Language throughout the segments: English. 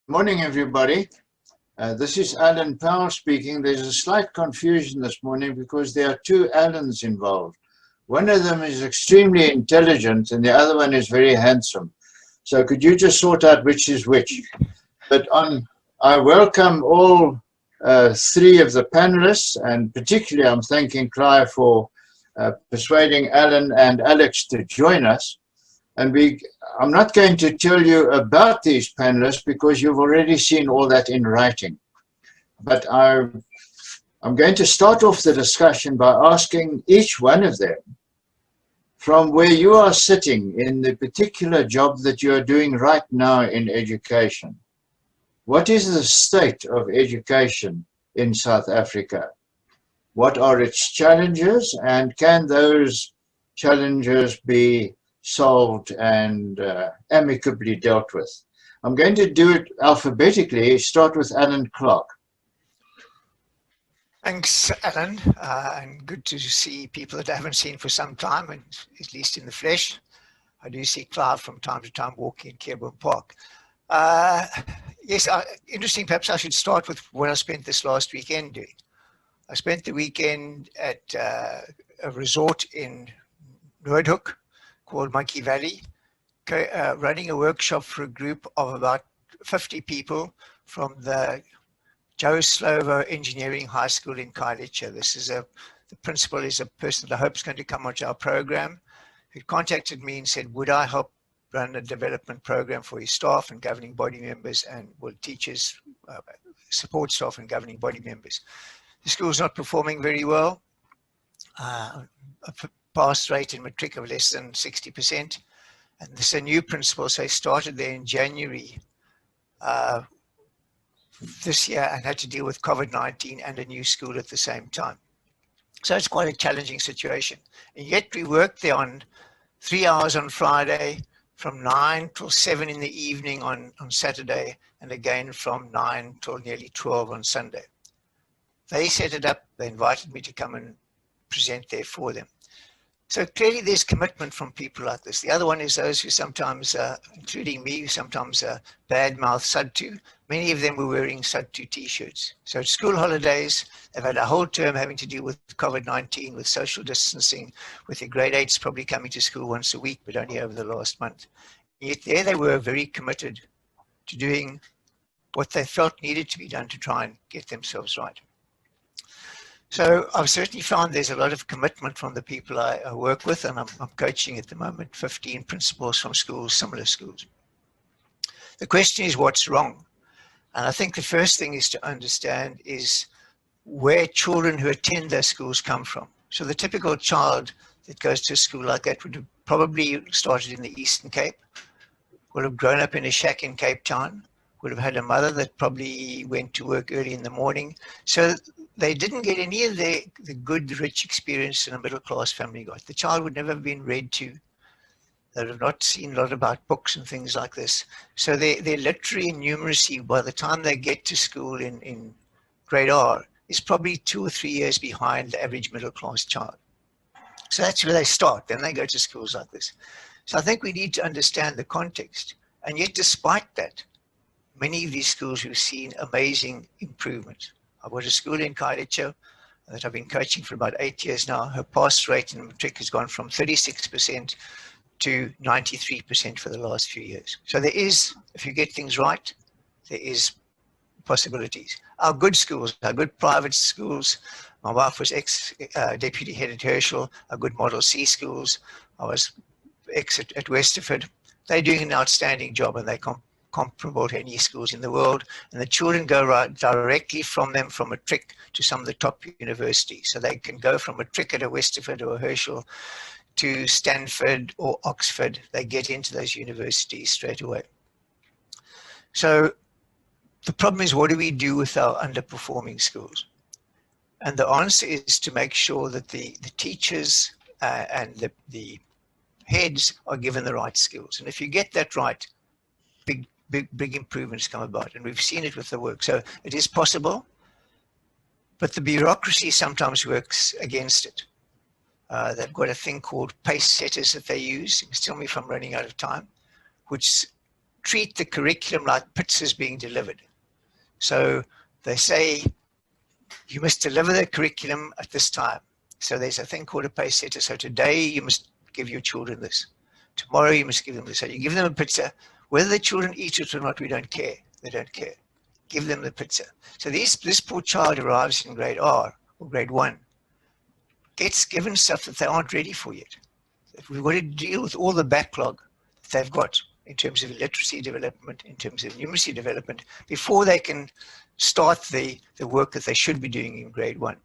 Morning, everybody. This is Alan Powell speaking. There's a slight confusion this morning because there are two Alans involved. One of them is extremely intelligent and the other one is very handsome. So could you just sort out which is which? I welcome all three of the panelists, and particularly I'm thanking Clive for persuading Alan and Alex to join us. And I'm not going to tell you about these panelists because you've already seen all that in writing. But I'm going to start off the discussion by asking each one of them, from where you are sitting in the particular job that you are doing right now in education, what is the state of education in South Africa? What are its challenges, and can those challenges be solved and amicably dealt with? I'm going to do it alphabetically. Start with Alan Clark. Thanks, Alan, and good to see people that I haven't seen for some time, and at least in the flesh. I do see Clive from time to time walking in Cairnbourne Park. Yes, interesting. Perhaps I should start with what I spent this last weekend doing. I spent the weekend at a resort in Noordhoek called Monkey Valley, running a workshop for a group of about 50 people from the Joe Slovo Engineering High School in Khayelitsha. The principal is a person that I hope is going to come onto our program, who contacted me and said, would I help run a development program for his staff and governing body members, and teachers, support staff and governing body members. The school's not performing very well. A pass rate in matric of less than 60%. And this is a new principal, so I started there in January this year and had to deal with COVID-19 and a new school at the same time. So it's quite a challenging situation. And yet we worked there on 3 hours on Friday, from 9 till 7 in the evening on Saturday, and again from 9 till nearly 12 on Sunday. They set it up, they invited me to come and present there for them. So clearly there's commitment from people like this. The other one is those who sometimes, including me, who sometimes badmouth SUDTU. Many of them were wearing SUDTU t-shirts. So it's school holidays, they've had a whole term having to deal with COVID-19, with social distancing, with the grade 8s probably coming to school once a week, but only over the last month. Yet there they were very committed to doing what they felt needed to be done to try and get themselves right. So I've certainly found there's a lot of commitment from the people I work with, and I'm coaching at the moment 15 principals from schools, similar schools. The question is what's wrong? And I think the first thing is to understand is where children who attend those schools come from. So the typical child that goes to a school like that would have probably started in the Eastern Cape, would have grown up in a shack in Cape Town, would have had a mother that probably went to work early in the morning. So they didn't get any of the good, rich experience in a middle-class family got. The child would never have been read to. They would have not seen a lot about books and things like this. So their literary and numeracy, by the time they get to school in grade R, is probably 2 or 3 years behind the average middle-class child. So that's where they start. Then they go to schools like this. So I think we need to understand the context. And yet, despite that, many of these schools we've seen amazing improvement. I've got a school in Khayelitsha that I've been coaching for about 8 years now. Her pass rate in matric has gone from 36% to 93% for the last few years. So there is, if you get things right, there is possibilities. Our good schools, our good private schools, my wife was ex-deputy head at Herschel, our good Model C schools, I was ex at Westerford. They're doing an outstanding job, and they comparable to any schools in the world, and the children go right directly from them from matric to some of the top universities. So they can go from matric at a Westerford or a Herschel to Stanford or Oxford. They get into those universities straight away. So the problem is, what do we do with our underperforming schools? And the answer is to make sure that the teachers and the heads are given the right skills. And if you get that right, big improvements come about, and we've seen it with the work. So it is possible, but the bureaucracy sometimes works against it. They've got a thing called pace setters that they use. Tell me if I'm running out of time, which treat the curriculum like pizzas being delivered. So they say, you must deliver the curriculum at this time. So there's a thing called a pace setter. So today you must give your children this. Tomorrow you must give them this. So you give them a pizza. Whether the children eat it or not, we don't care. They don't care. Give them the pizza. So this poor child arrives in grade R or grade 1, gets given stuff that they aren't ready for yet. We've got to deal with all the backlog that they've got in terms of literacy development, in terms of numeracy development, before they can start the work that they should be doing in grade 1.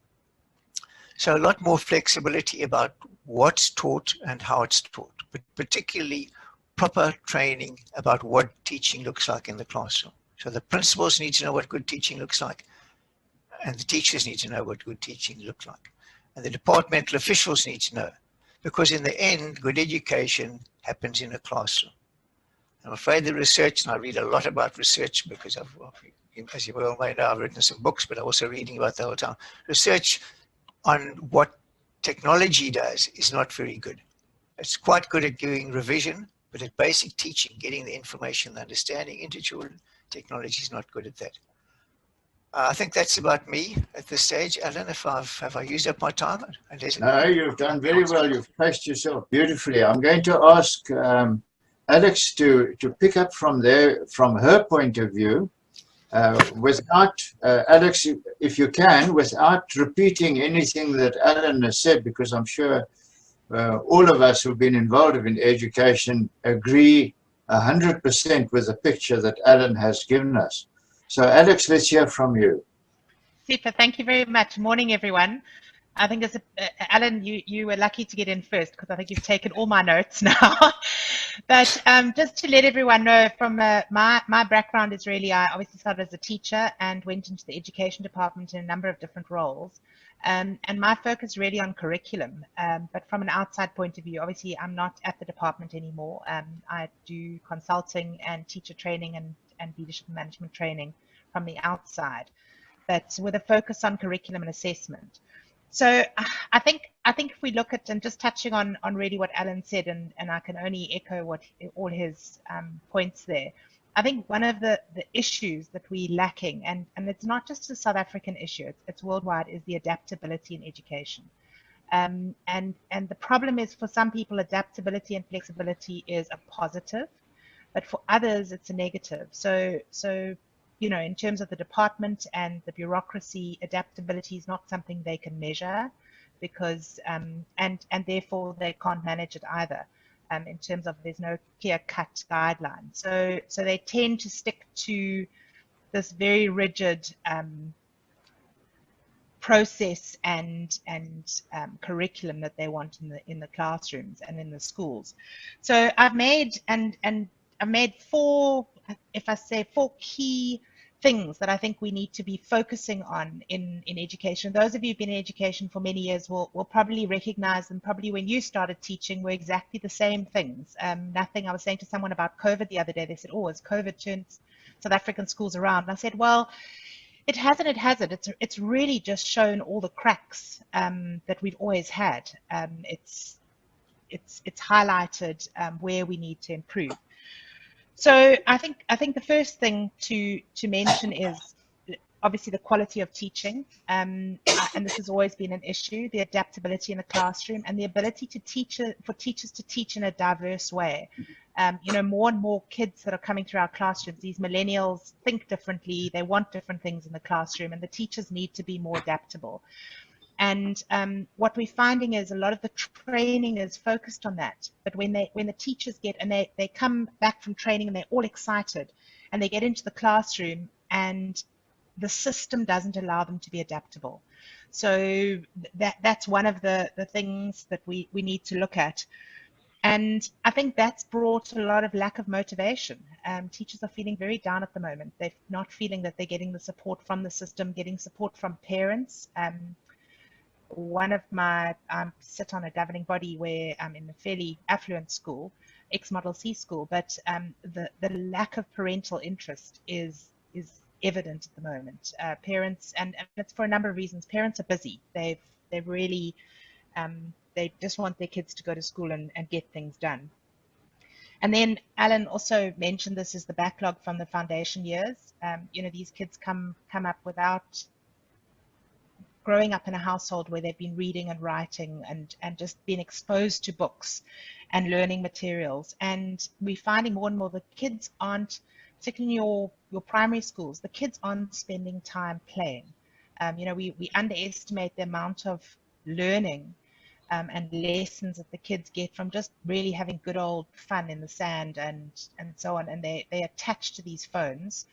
So a lot more flexibility about what's taught and how it's taught, but particularly proper training about what teaching looks like in the classroom. So the principals need to know what good teaching looks like, and the teachers need to know what good teaching looks like. And the departmental officials need to know, because in the end, good education happens in a classroom. I'm afraid the research, and I read a lot about research because as you well may know, I've written some books, but I'm also reading about the whole time. Research on what technology does is not very good. It's quite good at doing revision, but at basic teaching, getting the information, the understanding into children, technology is not good at that. I think that's about me at this stage. Alan, have I used up my time? No, you've done very well. You've placed yourself beautifully. I'm going to ask Alex to pick up from her point of view, without, Alex, if you can, without repeating anything that Alan has said, because I'm sure all of us who've been involved in education agree 100% with the picture that Alan has given us. So Alex, let's hear from you. Super, thank you very much. Morning, everyone. I think, Alan, you were lucky to get in first, because I think you've taken all my notes now. But just to let everyone know, from my background is really, I obviously started as a teacher and went into the education department in a number of different roles. And my focus really on curriculum, but from an outside point of view. Obviously, I'm not at the department anymore. I do consulting and teacher training and leadership and management training from the outside, but with a focus on curriculum and assessment. So I think if we look at, and just touching on really what Alan said, and I can only echo all his points there. I think one of the issues that we're lacking, and it's not just a South African issue, it's worldwide, is the adaptability in education. And the problem is, for some people, adaptability and flexibility is a positive, but for others, it's a negative. So you know, in terms of the department and the bureaucracy, adaptability is not something they can measure, because and therefore they can't manage it either. In terms of, there's no clear-cut guideline. So they tend to stick to this very rigid process and curriculum that they want in the classrooms and in the schools. So I've made four, if I say, four key things that I think we need to be focusing on in education. Those of you who've been in education for many years will probably recognize them. Probably when you started teaching were exactly the same things. Nothing. I was saying to someone about COVID the other day. They said, "Oh, has COVID turned South African schools around?" And I said, "Well, it hasn't. It hasn't. It's really just shown all the cracks that we've always had. It's highlighted where we need to improve." So I think the first thing to mention is obviously the quality of teaching, and this has always been an issue: the adaptability in the classroom and the ability for teachers to teach in a diverse way. You know, more and more kids that are coming through our classrooms, these millennials, think differently. They want different things in the classroom, and the teachers need to be more adaptable. And what we're finding is a lot of the training is focused on that. But when the teachers get, and they come back from training and they're all excited, and they get into the classroom and the system doesn't allow them to be adaptable. So that's one of the things that we need to look at. And I think that's brought a lot of lack of motivation. Teachers are feeling very down at the moment. They're not feeling that they're getting the support from the system, getting support from parents. One of my, sit on a governing body where I'm in a fairly affluent school, ex-Model C school, but the lack of parental interest is evident at the moment. Parents, and it's for a number of reasons. Parents are busy. They've really, they just want their kids to go to school and get things done. And then Alan also mentioned this is the backlog from the foundation years. You know, these kids come up without growing up in a household where they've been reading and writing and just being exposed to books and learning materials. And we're finding more and more the kids aren't, particularly in your primary schools, the kids aren't spending time playing. You know, we underestimate the amount of learning and lessons that the kids get from just really having good old fun in the sand and so on. And they're attached to these phones.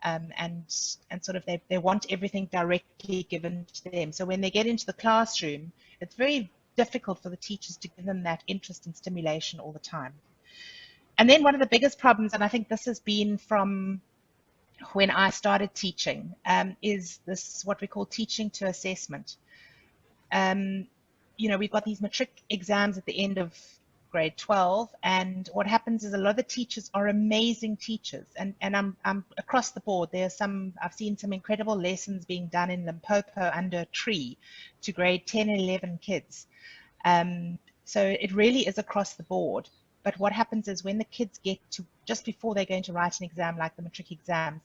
And sort of they want everything directly given to them. So when they get into the classroom, it's very difficult for the teachers to give them that interest and stimulation all the time. And then one of the biggest problems, and I think this has been from when I started teaching, is this what we call teaching to assessment. You know, we've got these matric exams at the end of grade 12, and what happens is a lot of the teachers are amazing teachers, and I'm across the board. I've seen some incredible lessons being done in Limpopo under a tree to grade 10 and 11 kids. So it really is across the board. But what happens is when the kids get to just before they're going to write an exam like the matric exams,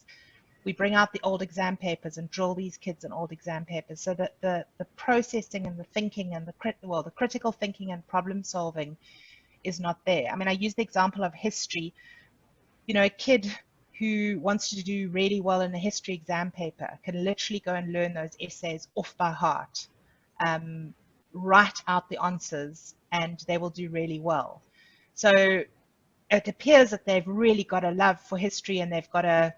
we bring out the old exam papers and drill these kids in old exam papers, so that the processing and the thinking and the critical thinking and problem solving is not there. I mean, I use the example of history. You know, a kid who wants to do really well in a history exam paper can literally go and learn those essays off by heart, write out the answers, and they will do really well. So it appears that they've really got a love for history and they've got a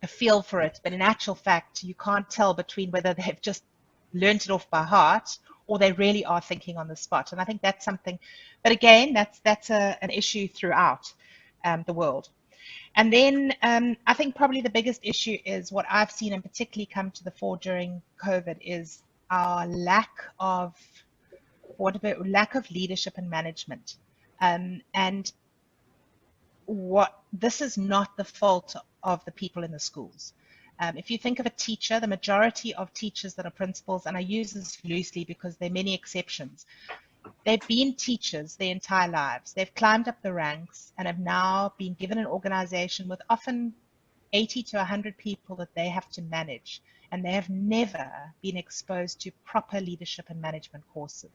feel for it, but in actual fact, you can't tell between whether they've just learned it off by heart or they really are thinking on the spot. And I think that's something, but again, that's an issue throughout the world. And then I think probably the biggest issue is what I've seen and particularly come to the fore during COVID is our lack of leadership and management. And this is not the fault of the people in the schools. If you think of a teacher, the majority of teachers that are principals, and I use this loosely because there are many exceptions, they've been teachers their entire lives. They've climbed up the ranks and have now been given an organization with often 80 to 100 people that they have to manage, and they have never been exposed to proper leadership and management courses.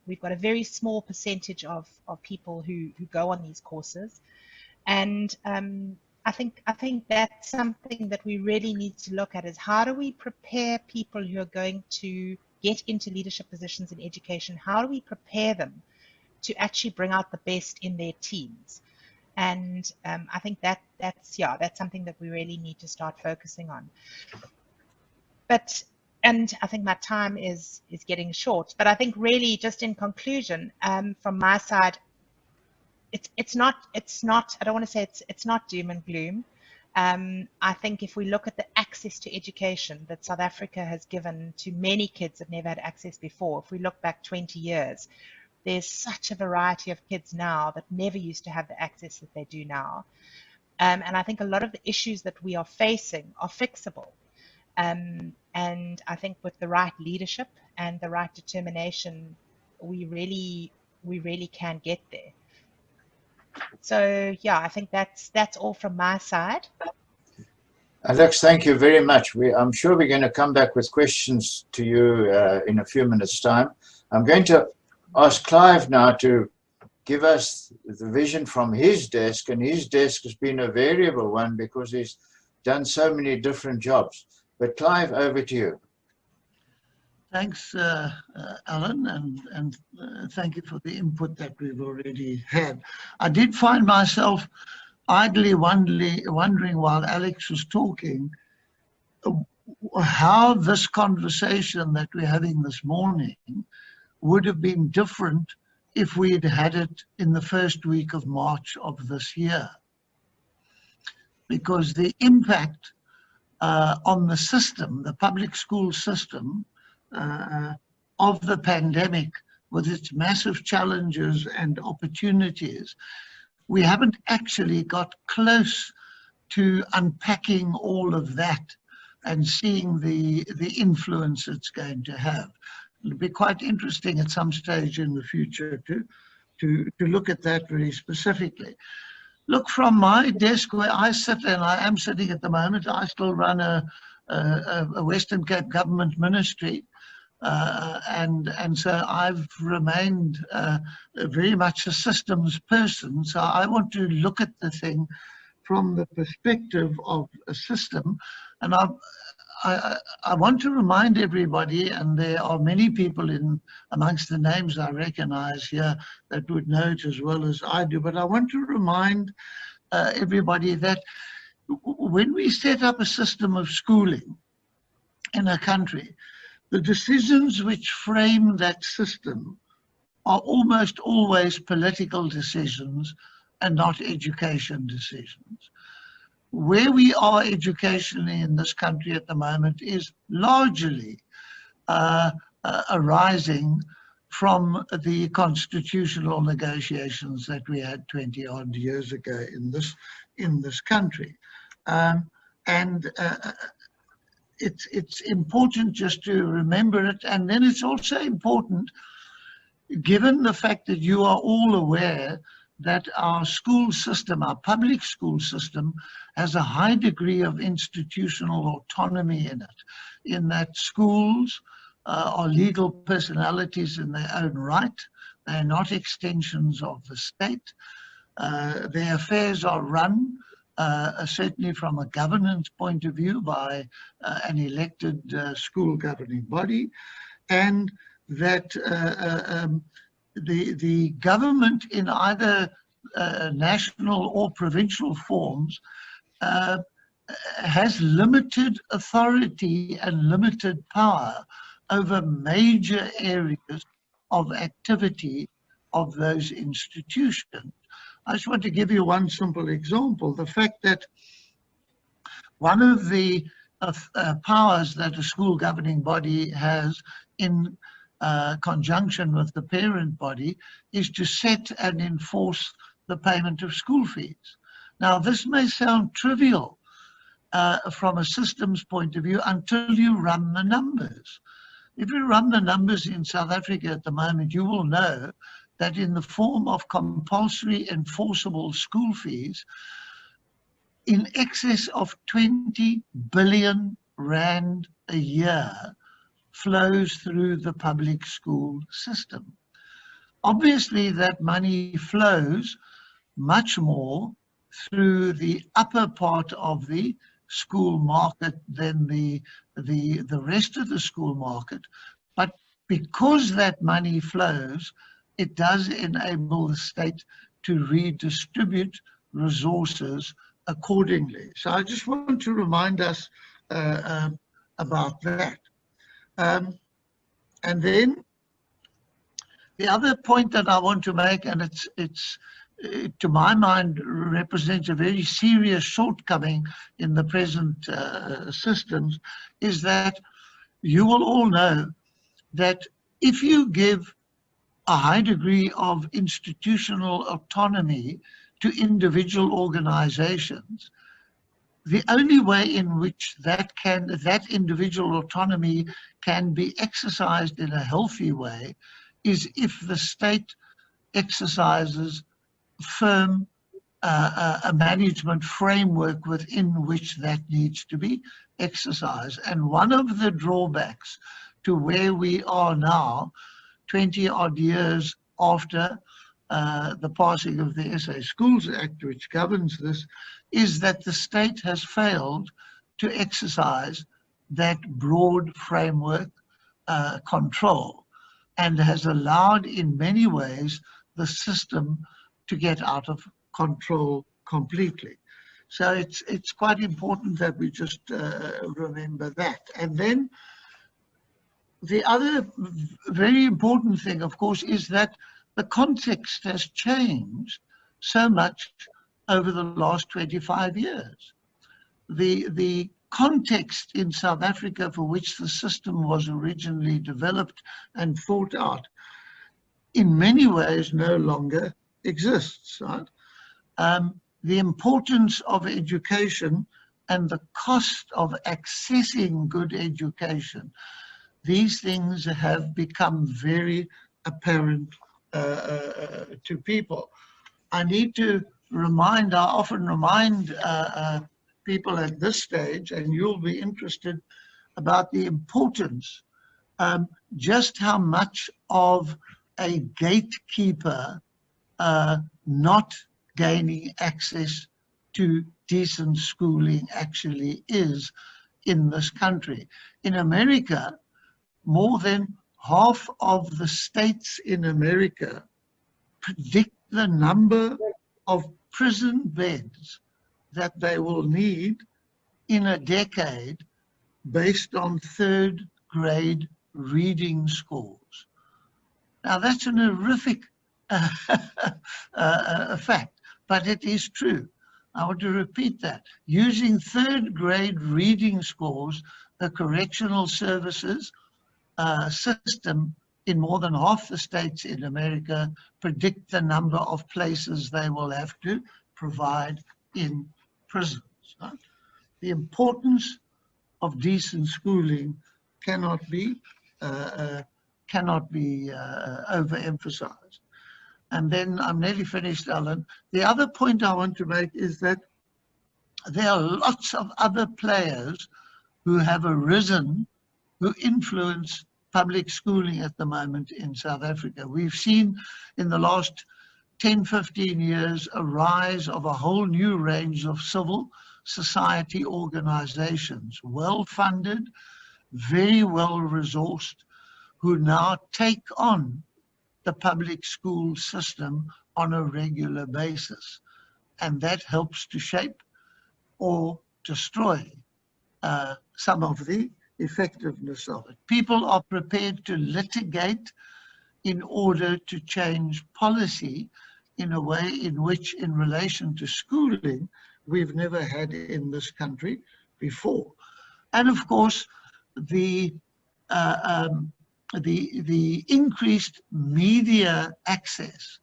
We've got a very small percentage of people who go on these courses, and I think that's something that we really need to look at, is how do we prepare people who are going to get into leadership positions in education? How do we prepare them to actually bring out the best in their teams? And I think that's something that we really need to start focusing on. And I think my time is getting short, but I think really just in conclusion, from my side, it's not, I don't want to say it's not doom and gloom. I think if we look at the access to education that South Africa has given to many kids that never had access before, if we look back 20 years, there's such a variety of kids now that never used to have the access that they do now. And I think a lot of the issues that we are facing are fixable. And I think with the right leadership and the right determination, we really can get there. So yeah, I think that's all from my side. Alex, thank you very much. I'm sure we're going to come back with questions to you in a few minutes' time. I'm going to ask Clive now to give us the vision from his desk, and his desk has been a variable one because he's done so many different jobs. But Clive, over to you. Thanks, Alan, and thank you for the input that we've already had. I did find myself idly wondering while Alex was talking how this conversation that we're having this morning would have been different if we had had it in the first week of March of this year. Because the impact on the system, the public school system, of the pandemic, with its massive challenges and opportunities, we haven't actually got close to unpacking all of that and seeing the influence it's going to have. It'll be quite interesting at some stage in the future to to look at that very specifically. Look, from my desk where I sit, and I am sitting at the moment, I still run a Western Cape government ministry. And so I've remained very much a systems person. So I want to look at the thing from the perspective of a system. And I want to remind everybody, and there are many people in amongst the names I recognize here that would know it as well as I do, but I want to remind everybody that when we set up a system of schooling in a country, the decisions which frame that system are almost always political decisions and not education decisions. Where we are educationally in this country at the moment is largely arising from the constitutional negotiations that we had 20 odd years ago in this country. It's important just to remember it. And then it's also important, given the fact that you are all aware that our school system, our public school system, has a high degree of institutional autonomy in it, in that schools are legal personalities in their own right. They're not extensions of the state. Their affairs are run, certainly from a governance point of view, by an elected school governing body, and that the government in either national or provincial forms has limited authority and limited power over major areas of activity of those institutions. I just want to give you one simple example. The fact that one of the powers that a school governing body has in conjunction with the parent body is to set and enforce the payment of school fees. Now, this may sound trivial from a systems point of view until you run the numbers. If you run the numbers in South Africa at the moment, you will know that in the form of compulsory enforceable school fees, in excess of 20 billion rand a year flows through the public school system. Obviously, that money flows much more through the upper part of the school market than the rest of the school market. But because that money flows, it does enable the state to redistribute resources accordingly. So I just want to remind us about that. And then the other point that I want to make, and it's to my mind represents a very serious shortcoming in the present systems, is that you will all know that if you give a high degree of institutional autonomy to individual organizations, the only way in which that individual autonomy can be exercised in a healthy way is if the state exercises firm a management framework within which that needs to be exercised. And one of the drawbacks to where we are now, 20 odd years after the passing of the SA Schools Act, which governs this, is that the state has failed to exercise that broad framework control, and has allowed in many ways the system to get out of control completely. So it's quite important that we just remember that. And then the other very important thing, of course, is that the context has changed so much over the last 25 years. The context in South Africa for which the system was originally developed and thought out in many ways no longer exists, right? The importance of education and the cost of accessing good education, these things have become very apparent to people. I need to remind, I often remind people at this stage, and you'll be interested about the importance, just how much of a gatekeeper not gaining access to decent schooling actually is in this country. In America, more than half of the states in America predict the number of prison beds that they will need in a decade based on third grade reading scores. Now that's an horrific fact, but it is true. I want to repeat that. Using third grade reading scores, the correctional services system in more than half the states in America predict the number of places they will have to provide in prisons. Right? The importance of decent schooling cannot be overemphasized. And then I'm nearly finished, Alan. The other point I want to make is that there are lots of other players who have arisen who influence public schooling at the moment in South Africa. We've seen in the last 10, 15 years a rise of a whole new range of civil society organizations, well-funded, very well-resourced, who now take on the public school system on a regular basis. And that helps to shape or destroy some of the effectiveness of it. People are prepared to litigate in order to change policy in a way in which, in relation to schooling, we've never had in this country before. And of course, the increased media access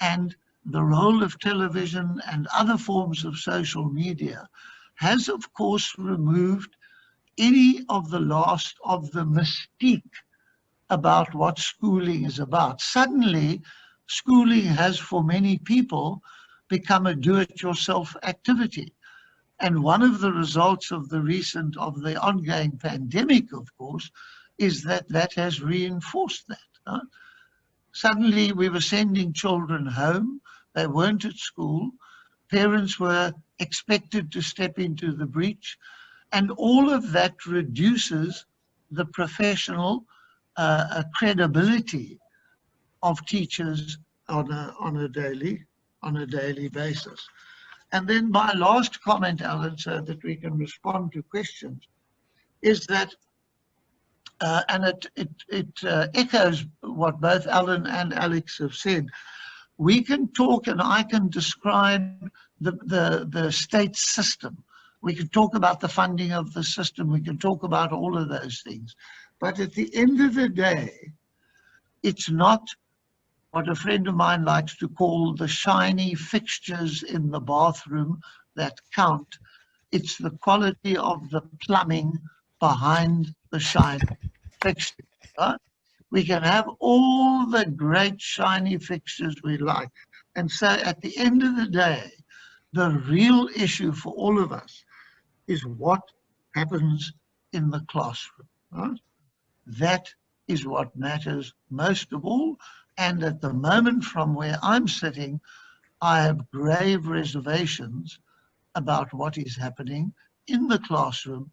and the role of television and other forms of social media has, of course, removed any of the last of the mystique about what schooling is about. Suddenly, schooling has, for many people, become a do-it-yourself activity. And one of the results of the ongoing pandemic, of course, is that that has reinforced that. Right? Suddenly, we were sending children home. They weren't at school. Parents were expected to step into the breach. And all of that reduces the professional credibility of teachers on a daily basis. And then my last comment, Alan, so that we can respond to questions, is that, and it echoes what both Alan and Alex have said. We can talk and I can describe the state system. We can talk about the funding of the system. We can talk about all of those things. But at the end of the day, it's not what a friend of mine likes to call the shiny fixtures in the bathroom that count. It's the quality of the plumbing behind the shiny fixtures. Right? We can have all the great shiny fixtures we like. And so at the end of the day, the real issue for all of us is what happens in the classroom. Right? That is what matters most of all. And at the moment, from where I'm sitting, I have grave reservations about what is happening in the classroom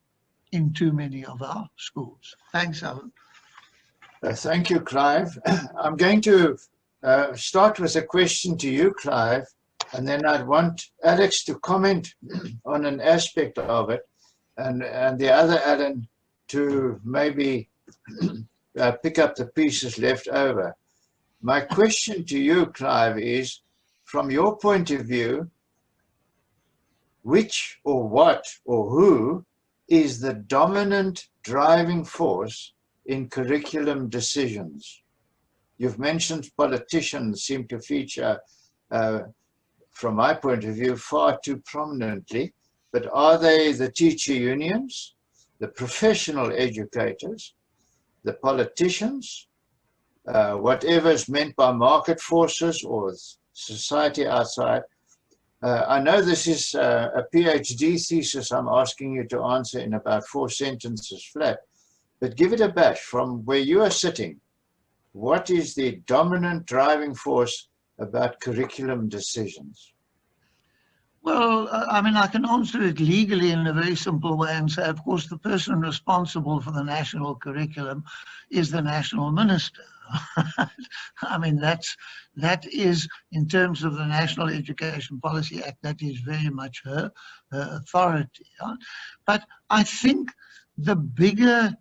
in too many of our schools. Thanks, Alan. Thank you, Clive. I'm going to start with a question to you, Clive, and then I'd want Alex to comment on an aspect of it, and the other Alan to maybe pick up the pieces left over. My question to you, Clive, is, from your point of view, which or what or who is the dominant driving force in curriculum decisions? You've mentioned politicians seem to feature, from my point of view, far too prominently, but are they the teacher unions, the professional educators, the politicians, whatever is meant by market forces or society outside. I know this is a PhD thesis I'm asking you to answer in about 4 sentences flat, but give it a bash. From where you are sitting, what is the dominant driving force about curriculum decisions? Well, I mean, I can answer it legally in a very simple way and say, of course, the person responsible for the national curriculum is the national minister. I mean, that is, in terms of the National Education Policy Act, that is very much her authority. But I think the bigger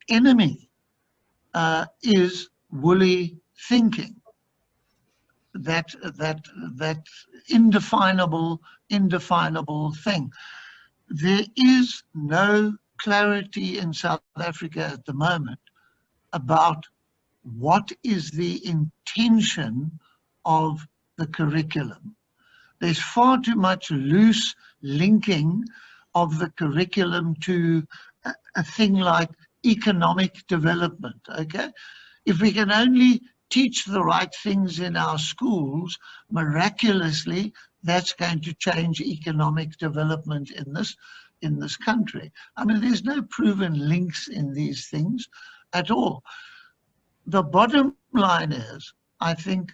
enemy is woolly thinking. That indefinable thing. There is no clarity in South Africa at the moment about what is the intention of the curriculum. There's far too much loose linking of the curriculum to a thing like economic development, okay? If we can only teach the right things in our schools, miraculously, that's going to change economic development in this country. I mean, there's no proven links in these things at all. The bottom line is, I think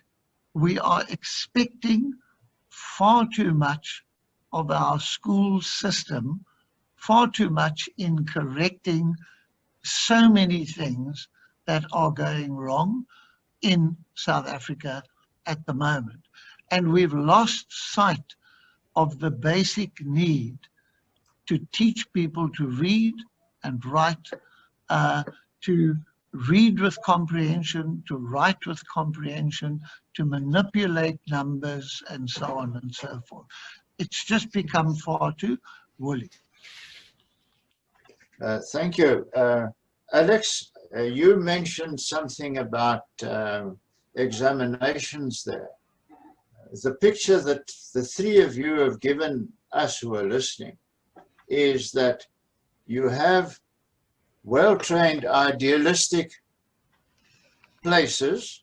we are expecting far too much of our school system, far too much in correcting so many things that are going wrong in South Africa at the moment. And we've lost sight of the basic need to teach people to read and write, to read with comprehension, to write with comprehension, to manipulate numbers, and so on and so forth. It's just become far too woolly. Thank you. Alex, you mentioned something about examinations there. The picture that the three of you have given us who are listening is that you have well-trained, idealistic places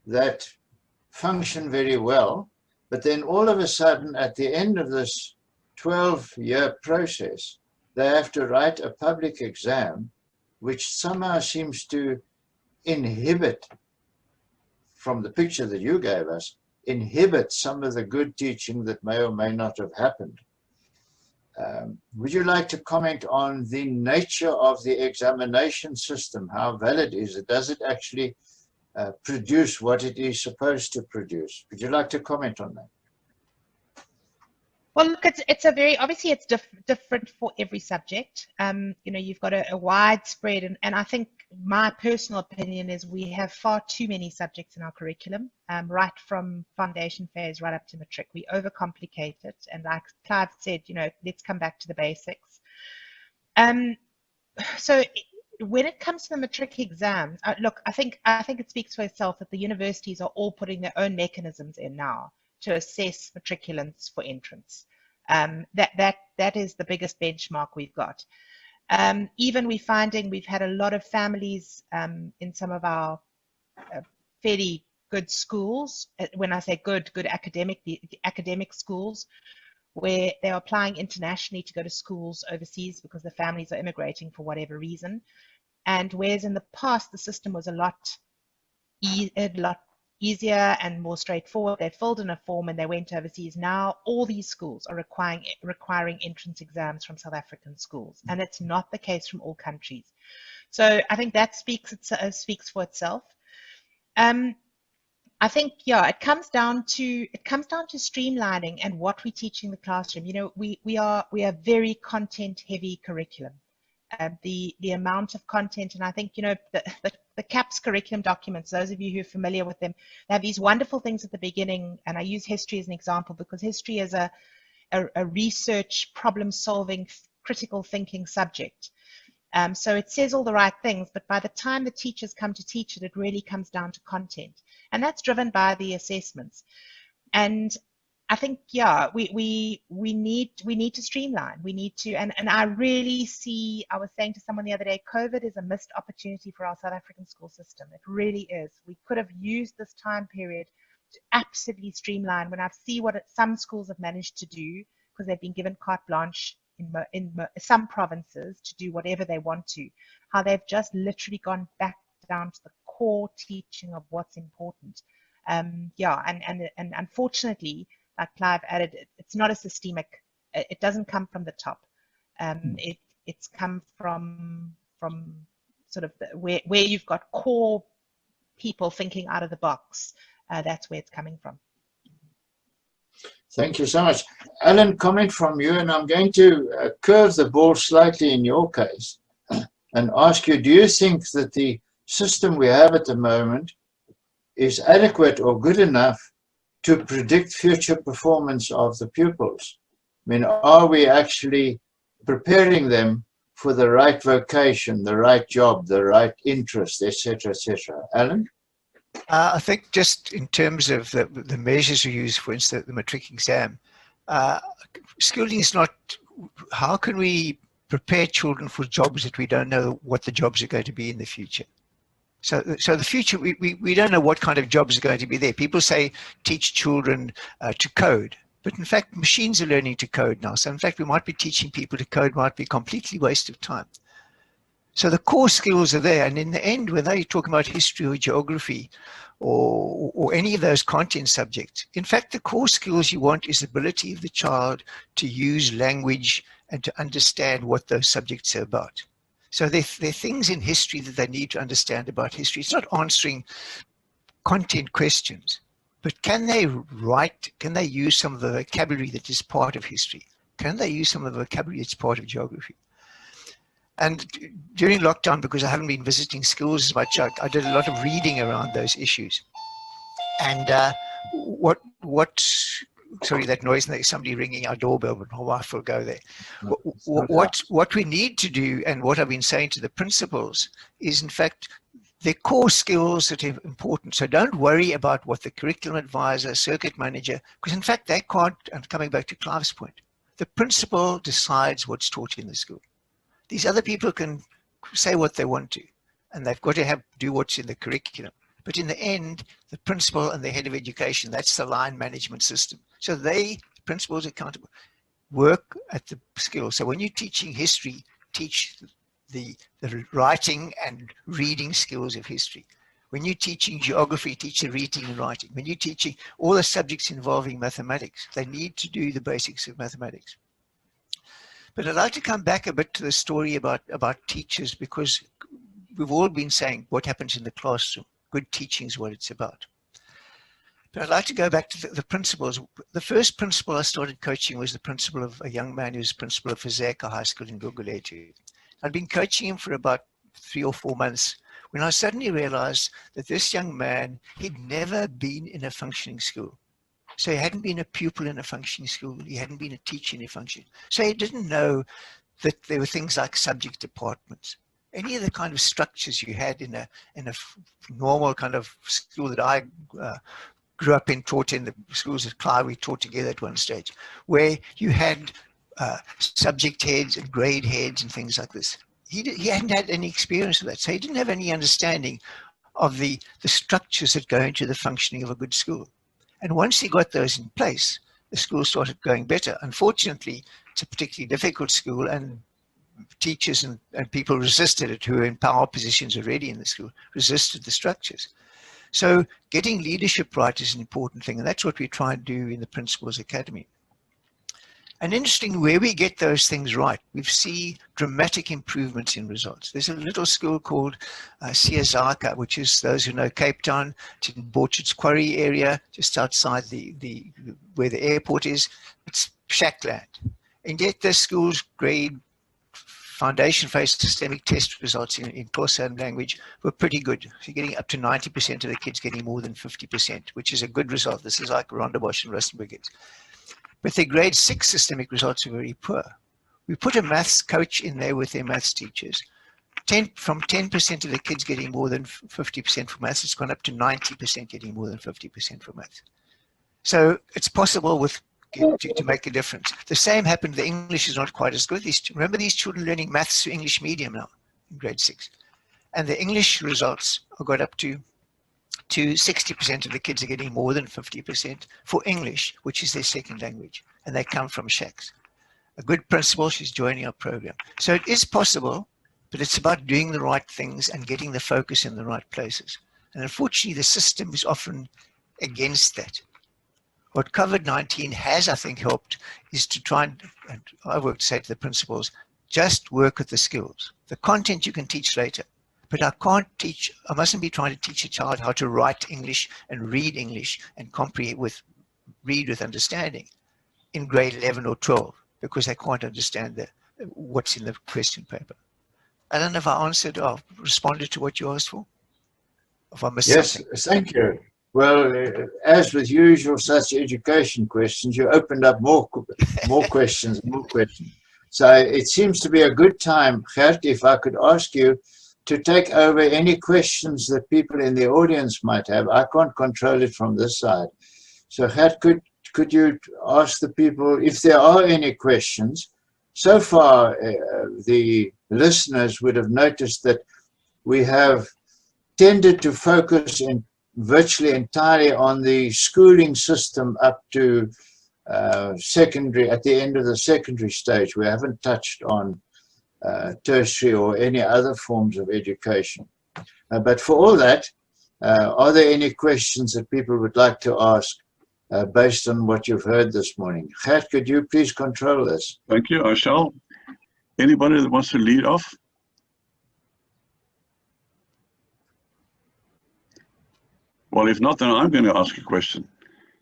that function very well, but then all of a sudden, at the end of this 12-year process, they have to write a public exam which somehow seems to inhibit, from the picture that you gave us, inhibit some of the good teaching that may or may not have happened. Would you like to comment on the nature of the examination system? How valid is it? Does it actually produce what it is supposed to produce? Would you like to comment on that? Well, look, it's a very, obviously it's different for every subject. You know, you've got a widespread, and I think my personal opinion is we have far too many subjects in our curriculum, right from foundation phase right up to matric. We overcomplicate it, and like Clive said, you know, let's come back to the basics. So when it comes to the matric exams, look, I think it speaks for itself that the universities are all putting their own mechanisms in now to assess matriculants for entrance. That is the biggest benchmark we've got. Even we're finding we've had a lot of families in some of our fairly good schools. When I say good academic schools, where they're applying internationally to go to schools overseas because the families are immigrating for whatever reason. And whereas in the past the system was a lot easier and more straightforward. They filled in a form and they went overseas. Now all these schools are requiring entrance exams from South African schools, and it's not the case from all countries. So I think that speaks for itself. I think, yeah, it comes down to streamlining and what we teach in the classroom. You know, we are very content heavy curriculum. The amount of content, and I think, you know, the CAPS curriculum documents, those of you who are familiar with them, they have these wonderful things at the beginning, and I use history as an example because history is a research, problem-solving, critical thinking subject. So it says all the right things, but by the time the teachers come to teach it, it really comes down to content, and that's driven by the assessments. And I think, yeah, we need to streamline. We need to, and I really see, I was saying to someone the other day, COVID is a missed opportunity for our South African school system. It really is. We could have used this time period to absolutely streamline. When I see what some schools have managed to do, because they've been given carte blanche in some provinces to do whatever they want to, how they've just literally gone back down to the core teaching of what's important. Yeah, and unfortunately, like Clive added, it's not a systemic. It doesn't come from the top. It's come from sort of where you've got core people thinking out of the box. That's where it's coming from. Thank you so much. Alan, comment from you, and I'm going to curve the ball slightly in your case and ask you, do you think that the system we have at the moment is adequate or good enough to predict future performance of the pupils? I mean, are we actually preparing them for the right vocation, the right job, the right interest, etc., etc.? Alan? I think just in terms of the measures we use, for instance, the matric exam, schooling is not, how can we prepare children for jobs that we don't know what the jobs are going to be in the future? So the future, we don't know what kind of jobs are going to be there. People say teach children to code, but in fact, machines are learning to code now. So in fact, we might be teaching people to code might be a completely waste of time. So the core skills are there. And in the end, whether you're talking about history or geography or any of those content subjects, in fact, the core skills you want is the ability of the child to use language and to understand what those subjects are about. So there are things in history that they need to understand about history. It's not answering content questions, but can they write, can they use some of the vocabulary that is part of history? Can they use some of the vocabulary that's part of geography? And during lockdown, because I haven't been visiting schools as much, I did a lot of reading around those issues. And sorry, that noise, there's somebody ringing our doorbell, but my wife will go there. What we need to do, and what I've been saying to the principals, is in fact, the core skills that are important. So don't worry about what the curriculum advisor, circuit manager, because in fact they can't, and coming back to Clive's point, the principal decides what's taught in the school. These other people can say what they want to, and they've got to do what's in the curriculum. But in the end, the principal and the head of education, that's the line management system. So they, principals accountable, work at the skill. So when you're teaching history, teach the writing and reading skills of history. When you're teaching geography, teach the reading and writing. When you're teaching all the subjects involving mathematics, they need to do the basics of mathematics. But I'd like to come back a bit to the story about teachers, because we've all been saying what happens in the classroom. Good teaching is what it's about. But I'd like to go back to the principals. The first principal I started coaching was the principal of a young man who's principal of Fazeka High School in Gugulethu. I'd been coaching him for about 3 or 4 months when I suddenly realized that this young man, he'd never been in a functioning school. So he hadn't been a pupil in a functioning school. He hadn't been a teacher in a functioning. So he didn't know that there were things like subject departments. Any of the kind of structures you had in a normal kind of school that I grew up in, taught in the schools at Clive, we taught together at one stage, where you had subject heads and grade heads and things like this. He hadn't had any experience of that, so he didn't have any understanding of the structures that go into the functioning of a good school. And once he got those in place, the school started going better. Unfortunately, it's a particularly difficult school, and teachers and people resisted it who were in power positions already in the school, resisted the structures. So getting leadership right is an important thing, and that's what we try and do in the Principals Academy. And interesting, where we get those things right, we see dramatic improvements in results. There's a little school called Siazaka, which is, those who know Cape Town, it's in Borchards Quarry area, just outside where the airport is. It's shackland. And yet the school's grade foundation phase systemic test results in Xhosa and language were pretty good. So you're getting up to 90% of the kids getting more than 50%, which is a good result. This is like Rondebosch and Rustenburg kids. But their grade 6 systemic results are very poor. We put a maths coach in there with their maths teachers. From 10% of the kids getting more than 50% for maths, it's gone up to 90% getting more than 50% for maths. So it's possible to make a difference. The same happened. The English is not quite as good. Remember these children learning maths through English medium now in grade 6. And the English results have got up to 60% of the kids are getting more than 50% for English, which is their second language. And they come from shacks. A good principal, she's joining our program. So it is possible, but it's about doing the right things and getting the focus in the right places. And unfortunately, the system is often against that. What COVID-19 has, I think, helped is to try and I work to say to the principals, just work with the skills. The content you can teach later, but I mustn't be trying to teach a child how to write English and read English and read with understanding in grade 11 or 12, because they can't understand what's in the question paper. I don't know if I answered or responded to what you asked for. If I missed Yes, something. thank you. Well, as with usual such education questions, you opened up more questions, more questions. So it seems to be a good time, Gert, if I could ask you to take over any questions that people in the audience might have. I can't control it from this side. So Gert, could you ask the people if there are any questions? So far, the listeners would have noticed that we have tended to focus virtually entirely on the schooling system up to secondary, at the end of the secondary stage. We haven't touched on tertiary or any other forms of education. But for all that, are there any questions that people would like to ask based on what you've heard this morning? Gert, could you please control this? Thank you, I shall. Anybody that wants to lead off? Well, if not, then I'm going to ask a question.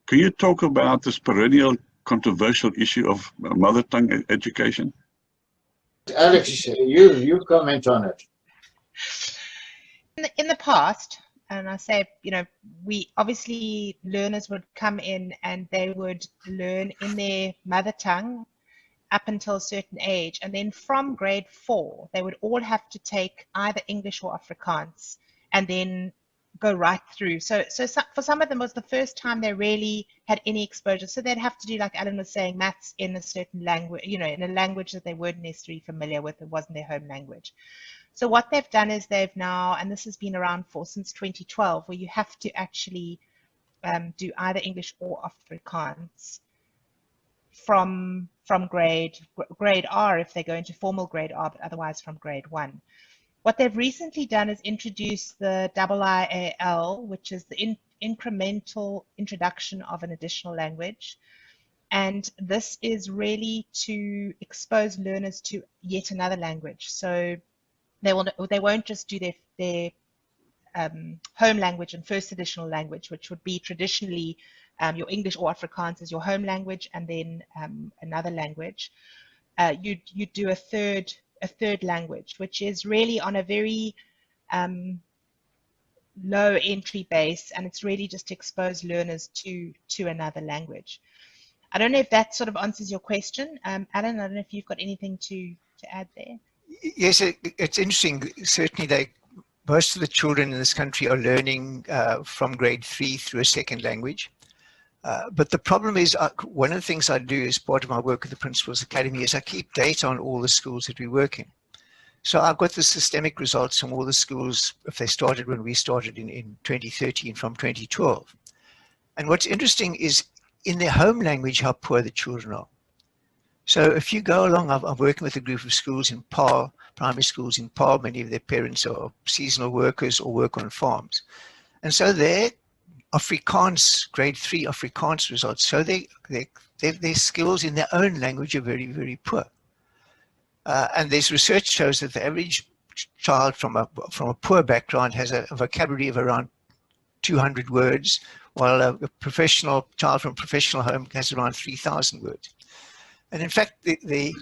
Can you talk about this perennial controversial issue of mother tongue education? Alex, you comment on it. In the past, and I say, we obviously learners would come in and they would learn in their mother tongue up until a certain age. And then from grade 4, they would all have to take either English or Afrikaans and then go right through. So for some of them, it was the first time they really had any exposure. So they'd have to do, like Alan was saying, maths in a certain language, in a language that they weren't necessarily familiar with. It wasn't their home language. So what they've done is they've now, and this has been around since 2012, where you have to actually do either English or Afrikaans from grade R if they go into formal grade R, but otherwise from grade 1. What they've recently done is introduce the IIAL, which is the incremental introduction of an additional language. And this is really to expose learners to yet another language. So they won't just do their home language and first additional language, which would be traditionally your English or Afrikaans as your home language, and then another language. You do a third language, which is really on a very low entry base, and it's really just to expose learners to another language. I don't know if that sort of answers your question. Alan, I don't know if you've got anything to add there. Yes, it's interesting. Certainly, most of the children in this country are learning from grade 3 through a second language. But the problem is, one of the things I do as part of my work with the Principals Academy is I keep data on all the schools that we work in. So I've got the systemic results from all the schools, if they started when we started in 2013 from 2012. And what's interesting is in their home language, how poor the children are. So if you go along, I'm working with a group of schools in Paarl, primary schools in Paarl. Many of their parents are seasonal workers or work on farms. And so their Afrikaans, grade 3 Afrikaans results, so their skills in their own language are very, very poor. And this research shows that the average child from a poor background has a vocabulary of around 200 words, while a professional child from a professional home has around 3,000 words. And in fact, the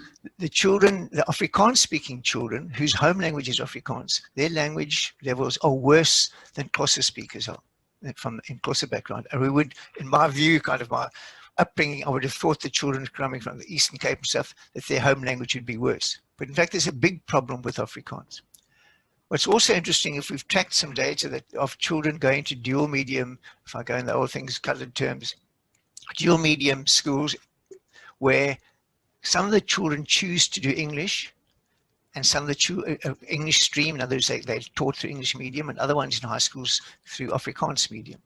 children, the Afrikaans-speaking children, whose home language is Afrikaans, their language levels are worse than Xhosa speakers are from in Xhosa background. And we would, in my view, kind of my upbringing, I would have thought the children coming from the Eastern Cape and stuff, that their home language would be worse. But in fact, there's a big problem with Afrikaans. What's also interesting, if we've tracked some data of children going to dual medium, if I go in the old things, colored terms, dual medium schools where some of the children choose to do English, and some of the English stream, in other words, they're taught through English medium, and other ones in high schools through Afrikaans medium.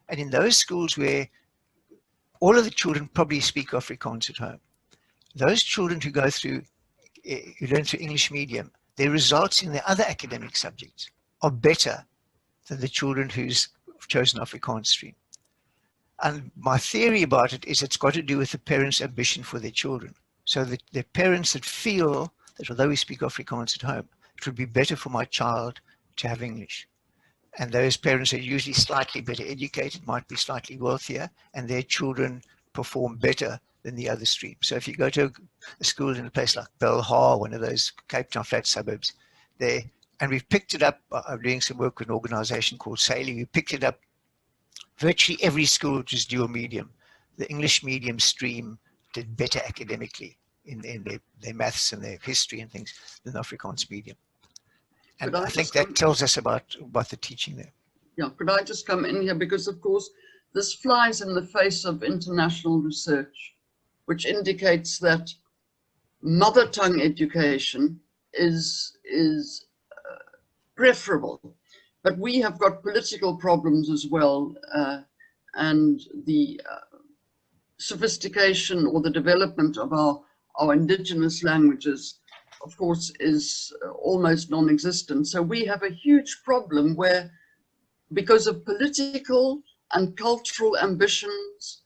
And in those schools where all of the children probably speak Afrikaans at home, those children who go through, who learn through English medium, their results in their other academic subjects are better than the children who's chosen Afrikaans stream. And my theory about it is it's got to do with the parents' ambition for their children. So that the parents that feel that although we speak Afrikaans at home, it would be better for my child to have English. And those parents are usually slightly better educated, might be slightly wealthier, and their children perform better than the other stream. So if you go to a school in a place like Belhar, one of those Cape Town flat suburbs, there, and we've picked it up, I'm doing some work with an organization called SAILI, we picked it up, virtually every school which is dual medium, the English medium stream did better academically in their maths and their history and things than Afrikaans medium. And I think that tells us about the teaching there. Yeah, could I just come in here? Because of course, this flies in the face of international research, which indicates that mother tongue education is preferable. But we have got political problems as well, and the sophistication or the development of our indigenous languages, of course, is almost non-existent. So we have a huge problem where, because of political and cultural ambitions,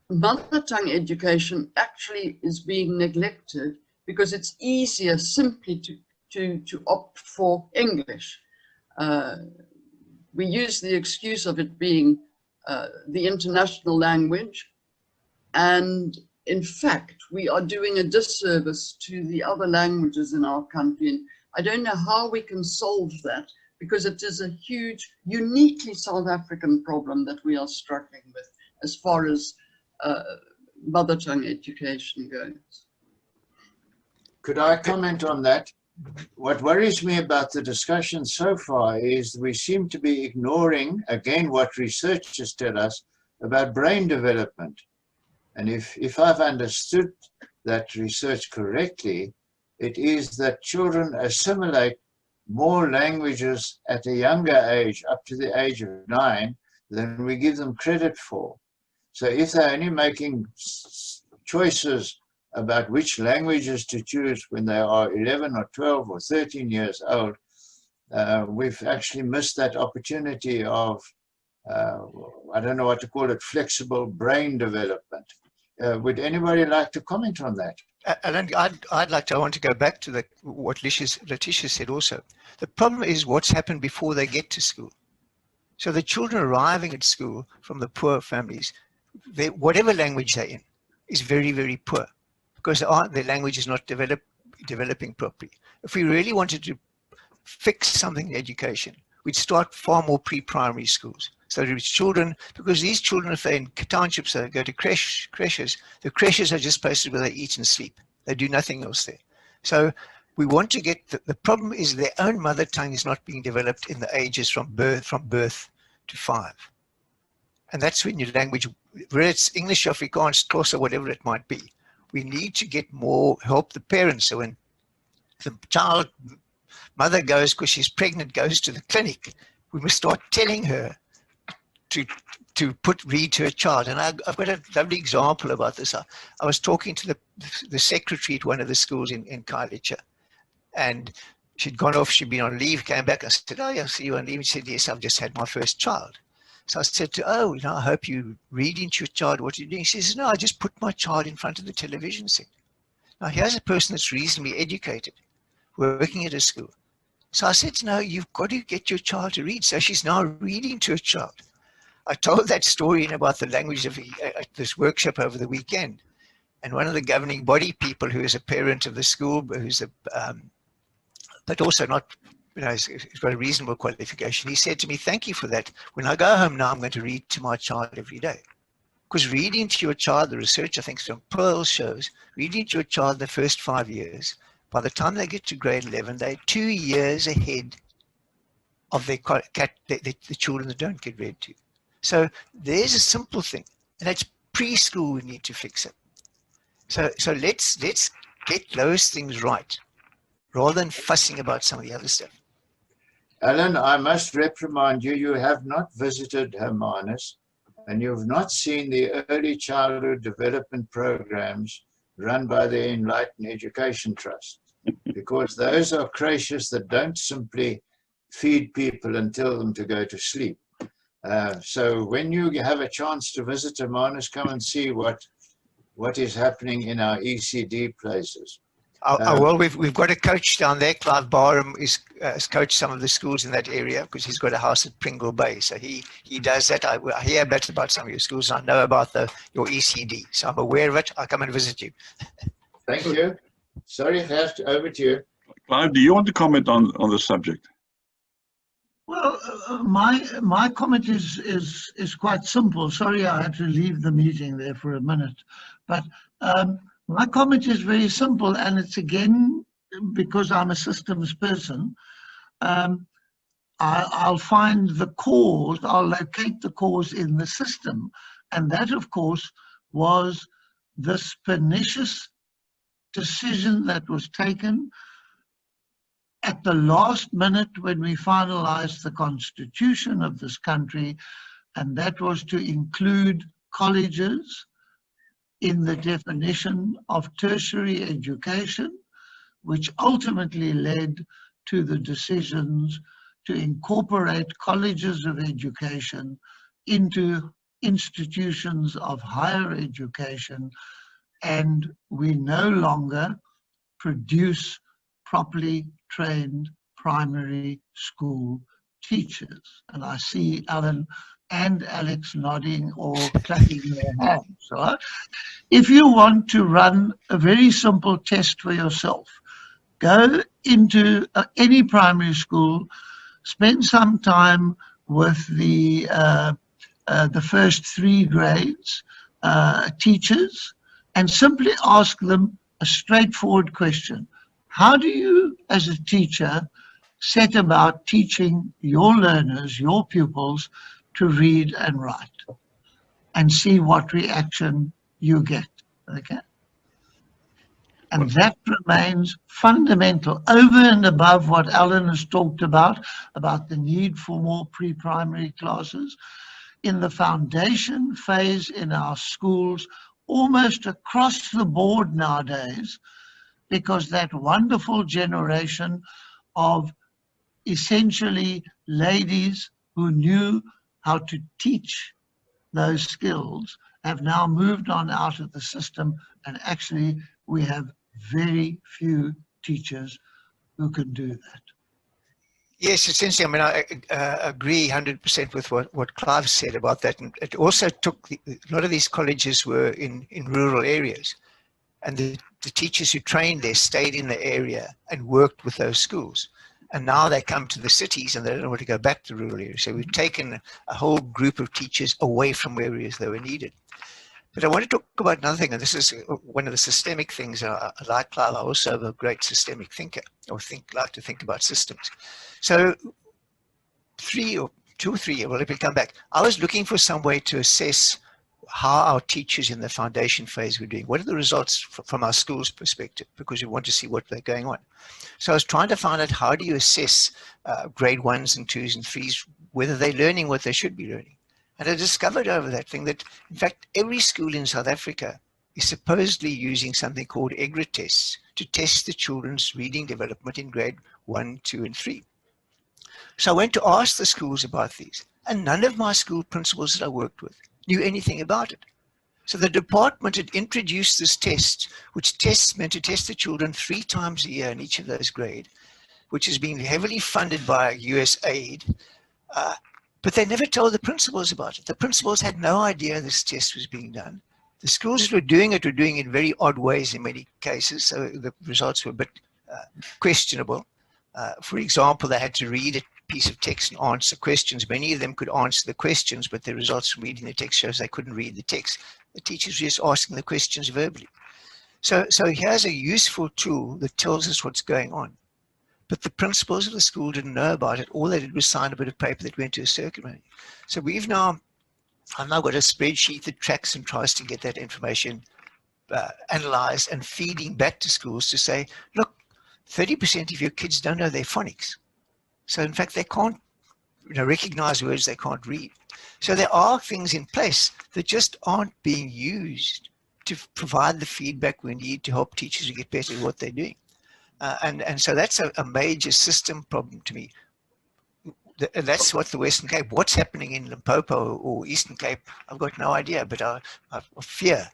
mother tongue education actually is being neglected because it's easier simply to opt for English. We use the excuse of it being the international language, and in fact, we are doing a disservice to the other languages in our country. And I don't know how we can solve that, because it is a huge, uniquely South African problem that we are struggling with as far as mother tongue education goes. Could I comment on that? What worries me about the discussion so far is we seem to be ignoring, again, what researchers tell us about brain development. And if I've understood that research correctly, it is that children assimilate more languages at a younger age, up to the age of 9, than we give them credit for. So if they're only making choices about which languages to choose when they are 11 or 12 or 13 years old, we've actually missed that opportunity of, I don't know what to call it, flexible brain development. Would anybody like to comment on that? Alan, I want to go back to what Letitia said also. The problem is what's happened before they get to school. So the children arriving at school from the poor families, whatever language they're in, is very, very poor, because their language is not developing properly. If we really wanted to fix something in education, we'd start far more pre-primary schools. So there's children, because these children, if they're in townships, they go to creches, the creches are just places where they eat and sleep. They do nothing else there. So we want to get, the problem is their own mother tongue is not being developed in the ages from birth to 5. And that's when your language, whether it's English, Afrikaans, Xhosa, whatever it might be, we need to get more, help the parents. So when the mother goes, because she's pregnant, goes to the clinic, we must start telling her to read to a child. And I've got a lovely example about this. I was talking to the secretary at one of the schools in Khayelitsha, and she'd gone off, she'd been on leave, came back. I said, "Oh, yeah, I see you on leave." She said, "Yes, I've just had my first child." So I said to her, "Oh, I hope you reading to your child. What are you doing?" She says, "No, I just put my child in front of the television set." Now, here's a person that's reasonably educated, working at a school. So I said, "No, you've got to get your child to read." So she's now reading to a child. I told that story about the language of this workshop over the weekend. And one of the governing body people, who is a parent of the school, but also not, he's got a reasonable qualification, he said to me, "Thank you for that. When I go home now, I'm going to read to my child every day." Because reading to your child, the research I think from Pearl shows, reading to your child the first 5 years, by the time they get to grade 11, they're 2 years ahead of the children that don't get read to. So there's a simple thing. And it's preschool we need to fix it. So let's get those things right, rather than fussing about some of the other stuff. Alan, I must reprimand you. You have not visited Hermanus, and you've not seen the early childhood development programs run by the Enlightened Education Trust, because those are creches that don't simply feed people and tell them to go to sleep. So when you have a chance to visit Hermanus, come and see what is happening in our ECD places. Well, we've got a coach down there. Clive Barham has coached some of the schools in that area because he's got a house at Pringle Bay. So he does that. I hear better about some of your schools. I know about your ECD, so I'm aware of it. I'll come and visit you. Thank you. Sorry, over to you. Clive, do you want to comment on the subject? Well, my comment is quite simple. Sorry, I had to leave the meeting there for a minute, but my comment is very simple, and it's again because I'm a systems person. I'll find the cause. I'll locate the cause in the system, and that, of course, was this pernicious decision that was taken at the last minute when we finalized the constitution of this country, and that was to include colleges in the definition of tertiary education, which ultimately led to the decisions to incorporate colleges of education into institutions of higher education, and we no longer produce properly trained primary school teachers. And I see Alan and Alex nodding or clapping their hands. Right? If you want to run a very simple test for yourself, go into any primary school, spend some time with the first 3 grades teachers, and simply ask them a straightforward question. How do you, as a teacher, set about teaching your learners, your pupils, to read and write, and see what reaction you get, okay? And that remains fundamental, over and above what Alan has talked about the need for more pre-primary classes. In the foundation phase in our schools, almost across the board nowadays, because that wonderful generation of essentially ladies who knew how to teach those skills have now moved on out of the system, and actually we have very few teachers who can do that. Yes, essentially, I mean, I agree 100% with what Clive said about that. And it also took, a lot of these colleges were in rural areas, and the teachers who trained there stayed in the area and worked with those schools. And now they come to the cities and they don't want to go back to rural areas. So we've taken a whole group of teachers away from areas they were needed. But I want to talk about another thing, and this is one of the systemic things. I like Clive, I also am a great systemic thinker, or like to think about systems. So 2 or 3, well, let me come back. I was looking for some way to assess how our teachers in the foundation phase were doing. What are the results from our school's perspective? Because we want to see what they're going on. So I was trying to find out, how do you assess grade 1s and 2s and 3s, whether they're learning what they should be learning? And I discovered over that thing that, in fact, every school in South Africa is supposedly using something called EGRA tests to test the children's reading development in grade 1, 2, and 3. So I went to ask the schools about these, and none of my school principals that I worked with knew anything about it. So the department had introduced this test, which meant to test the children 3 times a year in each of those grades, which has been heavily funded by US aid, but they never told the principals about it. The principals had no idea this test was being done. The schools that were doing it in very odd ways in many cases, so the results were a bit questionable. For example, they had to read a piece of text and answer questions. Many of them could answer the questions, but the results from reading the text shows they couldn't read the text. The teachers were just asking the questions verbally. So here's a useful tool that tells us what's going on. But the principals of the school didn't know about it. All they did was sign a bit of paper that went to a circular. So we've now I've now got a spreadsheet that tracks and tries to get that information analyzed and feeding back to schools to say, look, 30% of your kids don't know their phonics. So in fact, they can't recognize words they can't read. So there are things in place that just aren't being used to provide the feedback we need to help teachers to get better at what they're doing. And so that's a major system problem to me. That's what the Western Cape, what's happening in Limpopo or Eastern Cape, I've got no idea, but I fear.